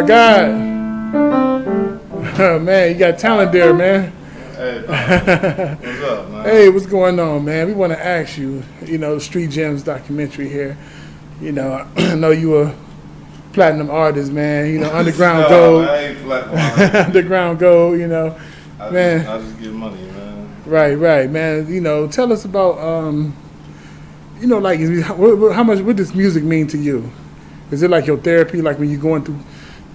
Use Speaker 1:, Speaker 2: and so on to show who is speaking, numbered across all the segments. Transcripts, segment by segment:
Speaker 1: my God. Man, you got talent there, man.
Speaker 2: Hey, what's up, man?
Speaker 1: Hey, what's going on, man? We want to ask you, the Street Gems documentary here. I know you a platinum artist, man. Underground
Speaker 2: No,
Speaker 1: Gold.
Speaker 2: I ain't flat.
Speaker 1: Underground Gold, man.
Speaker 2: I just get money, man.
Speaker 1: Right, man. Tell us about, like, how much, what does music mean to you? Is it like your therapy, like when you're going through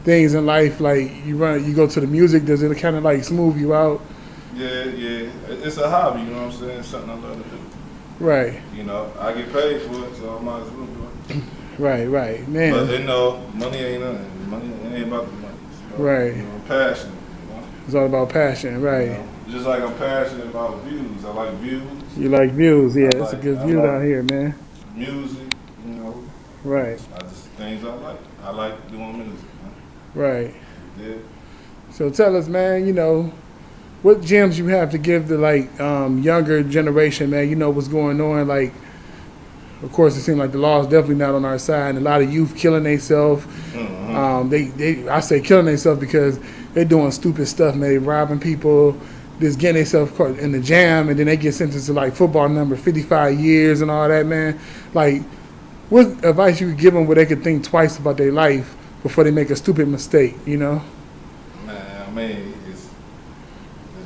Speaker 1: things in life, like you go to the music, does it kind of like smooth you out?
Speaker 2: Yeah. It's a hobby, you know what I'm saying? It's something I love to do.
Speaker 1: Right.
Speaker 2: I get paid for it, so I might as well do it.
Speaker 1: Right, man.
Speaker 2: But money ain't nothing. Money ain't about the money. So,
Speaker 1: right.
Speaker 2: I'm passionate.
Speaker 1: It's all about passion, right?
Speaker 2: Just like I'm passionate about views. I like views.
Speaker 1: You like views, yeah. It's a good view down here, man.
Speaker 2: Music,
Speaker 1: Right.
Speaker 2: Things I like. I like doing music, man.
Speaker 1: Right.
Speaker 2: Yeah.
Speaker 1: So tell us, man, what gems you have to give the younger generation, man. What's going on. Like, of course, it seems like the law is definitely not on our side, and a lot of youth killing themselves.
Speaker 2: Mm-hmm.
Speaker 1: I say killing themselves because they're doing stupid stuff, man. They robbing people, just getting themselves caught in the jam, and then they get sentenced to like football number 55 years and all that, man. Like, what advice you could give them where they could think twice about their life before they make a stupid mistake,
Speaker 2: Man, I mean, it's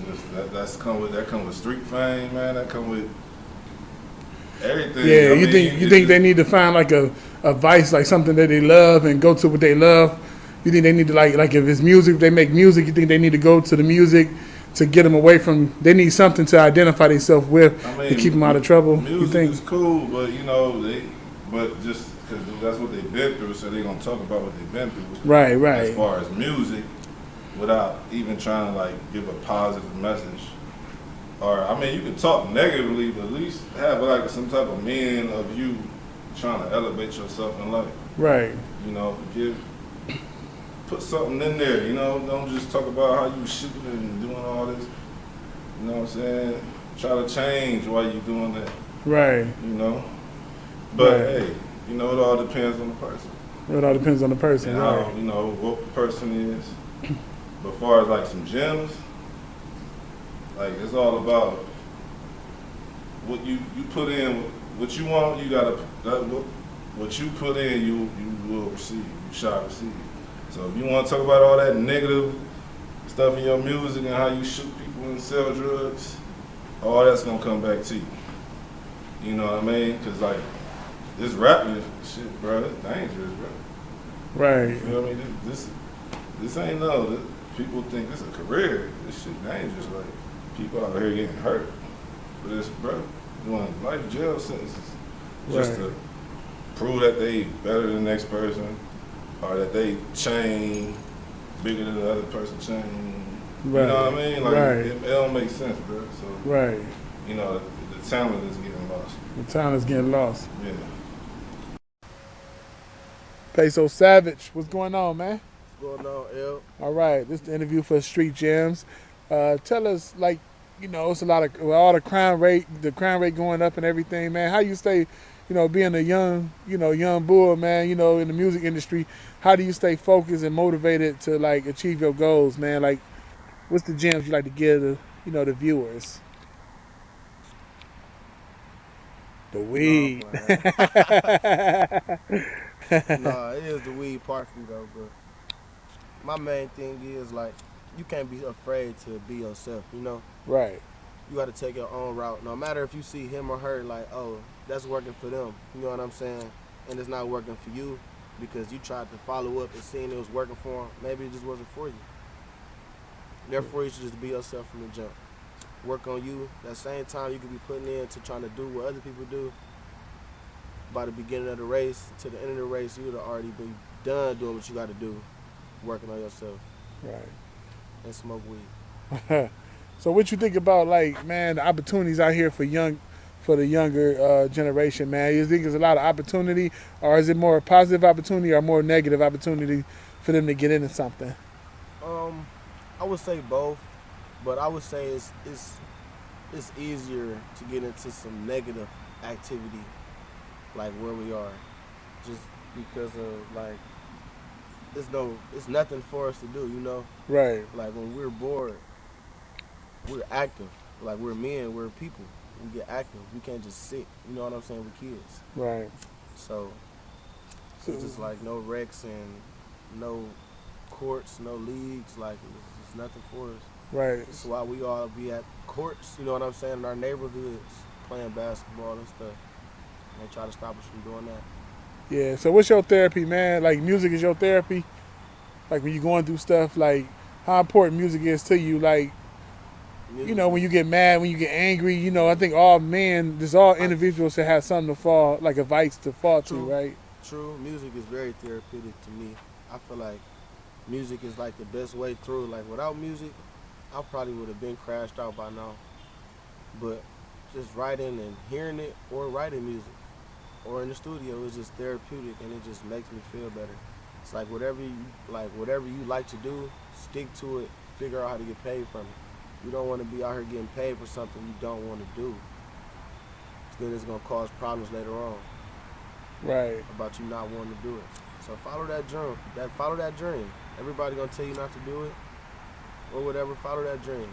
Speaker 2: just that come with street fame, man. That come with everything.
Speaker 1: Yeah, you think they need to find like a vice, like something that they love and go to what they love? You think they need to like if it's music, if they make music, you think they need to go to the music to get them away from? They need something to identify themselves with to keep them out of trouble.
Speaker 2: Music
Speaker 1: you think?
Speaker 2: is cool, but but just because that's what they've been through, so they're gonna talk about what they've been through.
Speaker 1: Right.
Speaker 2: As far as music, without even trying to like give a positive message. Or you can talk negatively, but at least have like some type of meaning of you trying to elevate yourself in life.
Speaker 1: Right.
Speaker 2: Put something in there. Don't just talk about how you shooting and doing all this. You know what I'm saying? Try to change while you're doing that.
Speaker 1: Right.
Speaker 2: But
Speaker 1: right.
Speaker 2: hey, it all depends on the person.
Speaker 1: It all depends on the person,
Speaker 2: and
Speaker 1: right?
Speaker 2: How, what the person is. But as far as like some gems, like it's all about what you put in. What you want, you gotta. What you put in, you will receive. You shall receive. So if you want to talk about all that negative stuff in your music and how you shoot people and sell drugs, all that's gonna come back to you. You know what I mean? Because like this rapping shit, bro, it's dangerous, bro.
Speaker 1: Right.
Speaker 2: You feel me? This ain't people think this is a career. This shit dangerous. Like people out here getting hurt for this, bro. Doing life jail sentences just to prove that they better than the next person or that they chain bigger than the other person's chain.
Speaker 1: Right.
Speaker 2: You know what I mean? Like it don't make sense, bro. So
Speaker 1: right.
Speaker 2: The talent is getting lost.
Speaker 1: The talent is getting lost.
Speaker 2: Yeah.
Speaker 1: Peso Savage, what's going on, man?
Speaker 3: What's going on, L?
Speaker 1: All right, this is the interview for Street Gems. Tell us, it's a lot of all the crime rate going up and everything, man. How you stay, being a young bull, man, in the music industry, how do you stay focused and motivated to achieve your goals, man? Like, what's the gems you like to give the viewers? The weed.
Speaker 3: Nah, it is the weed partially though, but my main thing is you can't be afraid to be yourself,
Speaker 1: Right.
Speaker 3: You got to take your own route. No matter if you see him or her that's working for them, you know what I'm saying? And it's not working for you because you tried to follow up and seeing it was working for them. Maybe it just wasn't for you. Therefore, you should just be yourself from the jump. Work on you. That same time you could be putting in to trying to do what other people do. By the beginning of the race to the end of the race, you would have already been done doing what you got to do, working on yourself.
Speaker 1: Right.
Speaker 3: And smoke weed.
Speaker 1: So what you think about the opportunities out here for the younger generation, man? You think there's a lot of opportunity, or is it more a positive opportunity or more negative opportunity for them to get into something?
Speaker 3: I would say both, but I would say it's easier to get into some negative activity, like where we are, just because of it's nothing for us to do, you know.
Speaker 1: Right.
Speaker 3: Like when we're bored, we're active. Like we're men, we're people. We get active. We can't just sit. You know what I'm saying? We're kids.
Speaker 1: Right.
Speaker 3: So
Speaker 1: So,
Speaker 3: it's just like no recs and no courts, no leagues. Like it's just nothing for us.
Speaker 1: right.
Speaker 3: That's why we all be at courts. You know what I'm saying? In our neighborhoods, playing basketball and stuff. And they try to stop us from doing that.
Speaker 1: Yeah. So what's your therapy, man? Like music is your therapy? Like when you're going through stuff, like how important music is to you, like you
Speaker 3: Music
Speaker 1: know, when
Speaker 3: is
Speaker 1: you get mad, when you get angry, you know, I think all men, there's all
Speaker 3: I-
Speaker 1: individuals should have something to fall, like a vice to fall to,
Speaker 3: true.
Speaker 1: right?
Speaker 3: True. Music is very therapeutic to me. I feel like music is like the best way through. Like without music, I probably would have been crashed out by now. But just writing and hearing it or writing music or in the studio is just therapeutic and it just makes me feel better. It's like whatever you like to do, stick to it, figure out how to get paid from it. You don't want to be out here getting paid for something you don't want to do. 'Cause then it's gonna cause problems later on
Speaker 1: Right.
Speaker 3: about you not wanting to do it. So follow that dream. Follow that dream. Everybody gonna tell you not to do it or whatever. Follow that dream.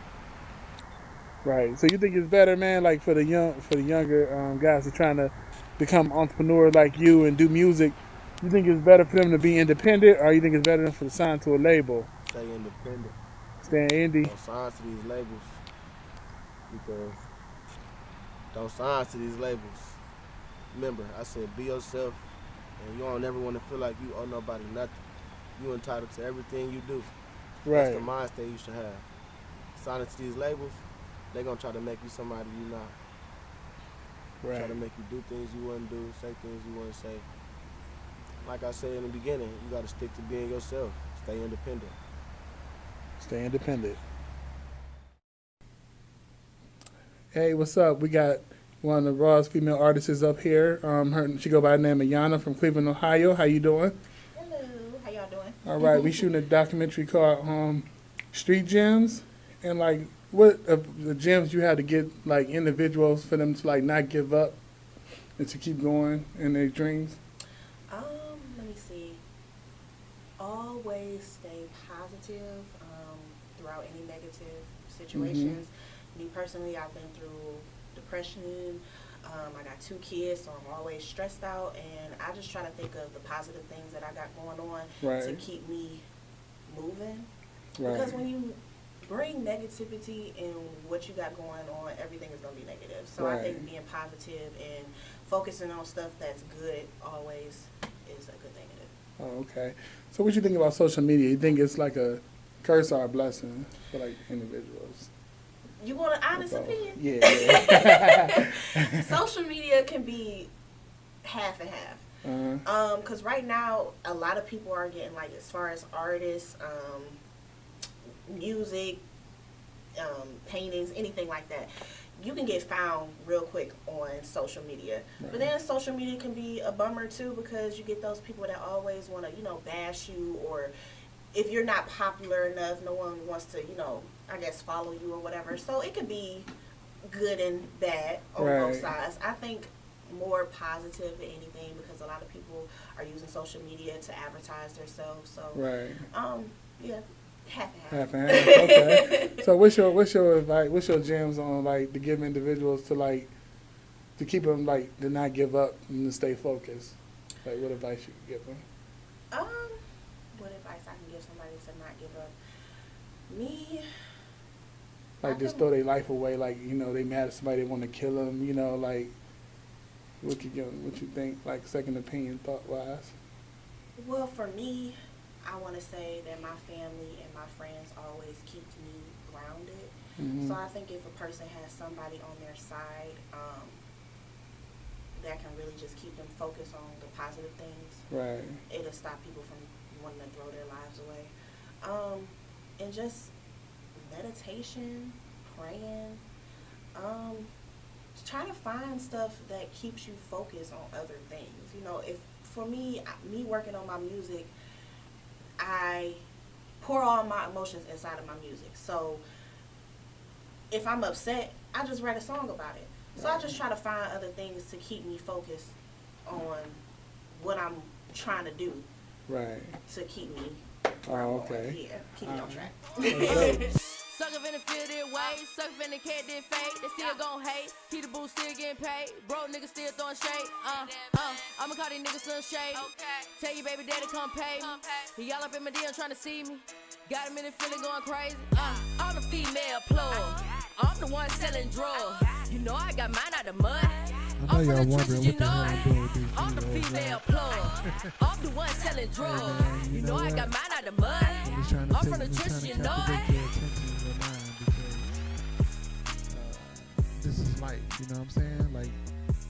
Speaker 1: Right. So you think it's better, man, like for the younger guys who are trying to become entrepreneurs like you and do music, you think it's better for them to be independent, or you think it's better for them to sign to a label,
Speaker 3: Stay independent.
Speaker 1: stay indie?
Speaker 3: Don't sign to these labels because don't sign to these labels. Remember, I said be yourself, and you don't ever want to feel like you owe nobody nothing. You entitled to everything you do. That's the
Speaker 1: Right.
Speaker 3: mindset you should have. Signing to these labels, they gonna try to make you somebody you not. Try
Speaker 1: Right.
Speaker 3: to make you do things you wouldn't do, say things you wouldn't say. Like I said in the beginning, you gotta stick to being yourself. Stay independent.
Speaker 1: Stay independent. Hey, what's up? We got one of the rawest female artists up here. She go by the name of Yana from Cleveland, Ohio. How you doing?
Speaker 4: Hello, how y'all doing?
Speaker 1: All right, we shooting a documentary called Street Gems, and like what of the gems you had to get like individuals for them to like not give up and to keep going in their dreams.
Speaker 4: Let me see. Always stay positive throughout any negative situations. Me personally, I've been through depression. I got 2 kids, so I'm always stressed out, and I just try to think of the positive things that I got going on to
Speaker 1: Right,
Speaker 4: keep me moving. Because
Speaker 1: right,
Speaker 4: when you bring negativity in what you got going on, everything is going to be negative. So I
Speaker 1: Right.
Speaker 4: think being positive and focusing on stuff that's good always is a good thing to do.
Speaker 1: oh, okay. So what you think about social media? You think it's like a curse or a blessing for like individuals?
Speaker 4: You want an honest
Speaker 1: Both.
Speaker 4: opinion?
Speaker 1: Yeah, yeah.
Speaker 4: Social media can be half and half. Because right now, a lot of people are getting, like, as far as artists, music, paintings, anything like that, you can get found real quick on social media.
Speaker 1: Right.
Speaker 4: But then social media can be a bummer too, because you get those people that always want to, bash you, or if you're not popular enough, no one wants to, I guess follow you or whatever. So it could be good and bad on both
Speaker 1: Right.
Speaker 4: sides. I think more positive than anything, because a lot of people are using social media to advertise themselves. So,
Speaker 1: Right.
Speaker 4: yeah, half and half.
Speaker 1: Half and half. Okay. So what's your advice? What's your gems on like to give individuals to like to keep them like to not give up and to stay focused? Like what advice you could give them?
Speaker 4: What advice I can give somebody to not give up? Me,
Speaker 1: Like just throw their life away. Like they mad at somebody, they want to kill them. Like what you think? Like second opinion, thought wise.
Speaker 4: well, for me, I want to say that my family and my friends always keep me grounded.
Speaker 1: Mm-hmm.
Speaker 4: So I think if a person has somebody on their side that can really just keep them focused on the positive things,
Speaker 1: Right.
Speaker 4: it'll stop people from wanting to throw their lives away. And just meditation, praying, try to find stuff that keeps you focused on other things. If for me working on my music, I pour all my emotions inside of my music. So if I'm upset, I just write a song about it. So I just try to find other things to keep me focused on what I'm trying to do.
Speaker 1: Right.
Speaker 4: to keep me.
Speaker 1: Oh, okay.
Speaker 4: Yeah, keep me on track.
Speaker 5: Suck up in the field their way, suck up in the cat did fade. They still gon' hate, keep the boo still getting paid. Bro, niggas still throwing shade. I'ma call these niggas some shade. Tell your baby daddy come pay me. He all up in my DM trying to see me. Got him in the feeling going crazy. I'm the female plug. I'm the one selling drugs. You know I got mine out the mud. I'm from the trenches, you know it. I'm the female plug. I'm the one selling drugs. You know I got mine out the mud. I'm from the trenches, you know it.
Speaker 1: This is life, you know what I'm saying? Like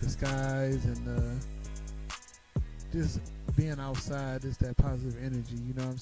Speaker 1: the skies and just being outside, just that positive energy, you know what I'm